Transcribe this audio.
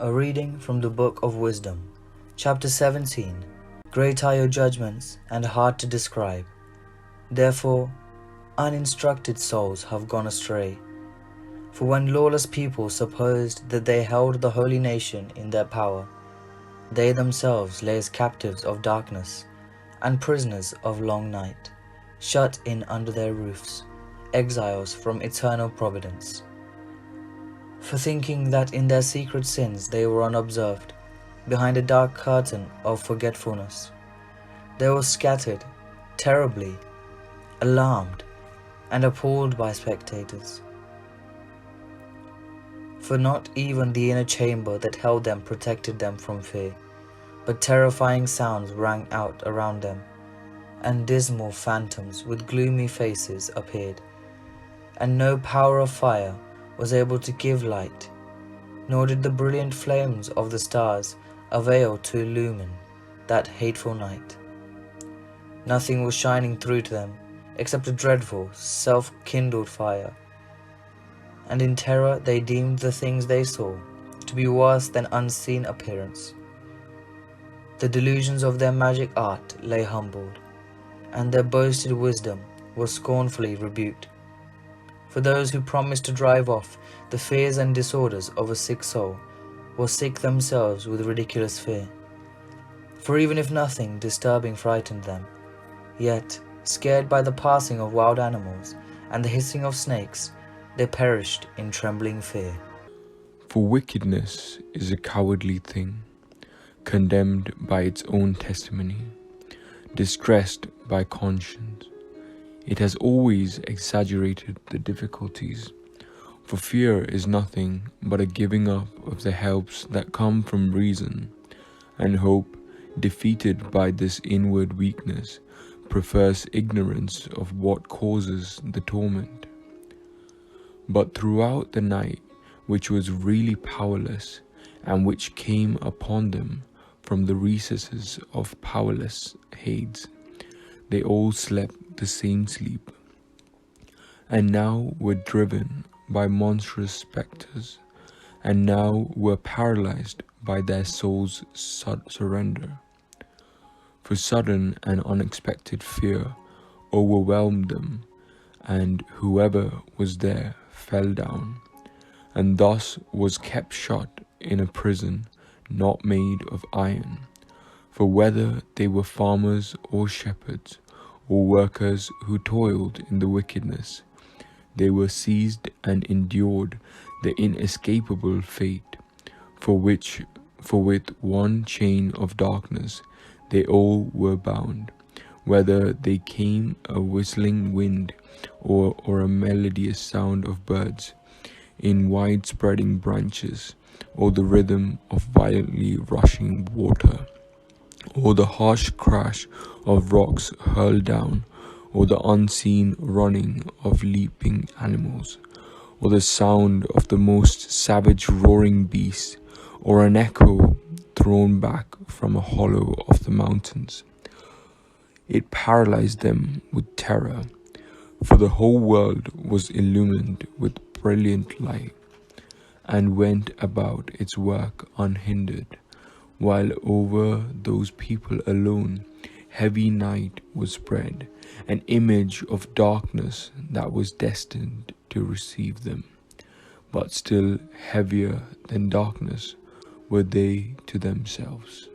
A reading from the Book of Wisdom, Chapter 17. Great are your judgments, and hard to describe. Therefore, uninstructed souls have gone astray. For when lawless people supposed that they held the holy nation in their power, they themselves lay as captives of darkness, and prisoners of long night, shut in under their roofs, exiles from eternal providence. For thinking that in their secret sins they were unobserved, behind a dark curtain of forgetfulness, they were scattered, terribly, alarmed, and appalled by spectators. For not even the inner chamber that held them protected them from fear, but terrifying sounds rang out around them, and dismal phantoms with gloomy faces appeared, and no power of fire was able to give light, nor did the brilliant flames of the stars avail to illumine that hateful night. Nothing was shining through to them except a dreadful, self-kindled fire, and in terror they deemed the things they saw to be worse than unseen appearance. The delusions of their magic art lay humbled, and their boasted wisdom was scornfully rebuked. For those who promised to drive off the fears and disorders of a sick soul were sick themselves with ridiculous fear. For even if nothing disturbing frightened them, yet, scared by the passing of wild animals and the hissing of snakes, they perished in trembling fear. For wickedness is a cowardly thing, condemned by its own testimony, distressed by conscience. It has always exaggerated the difficulties, for fear is nothing but a giving up of the helps that come from reason, and hope, defeated by this inward weakness, prefers ignorance of what causes the torment. But throughout the night, which was really powerless, and which came upon them from the recesses of powerless Hades, they all slept the same sleep, and now were driven by monstrous spectres, and now were paralyzed by their soul's surrender. For sudden and unexpected fear overwhelmed them, and whoever was there fell down, and thus was kept shut in a prison not made of iron. For whether they were farmers or shepherds, or workers who toiled in the wickedness, they were seized and endured the inescapable fate, for with one chain of darkness they all were bound, whether they came a whistling wind or a melodious sound of birds in wide-spreading branches, or the rhythm of violently rushing water, or the harsh crash of rocks hurled down, or the unseen running of leaping animals, or the sound of the most savage roaring beast, or an echo thrown back from a hollow of the mountains. It paralyzed them with terror, for the whole world was illumined with brilliant light, and went about its work unhindered, while over those people alone heavy night was spread, an image of darkness that was destined to receive them. But still heavier than darkness were they to themselves.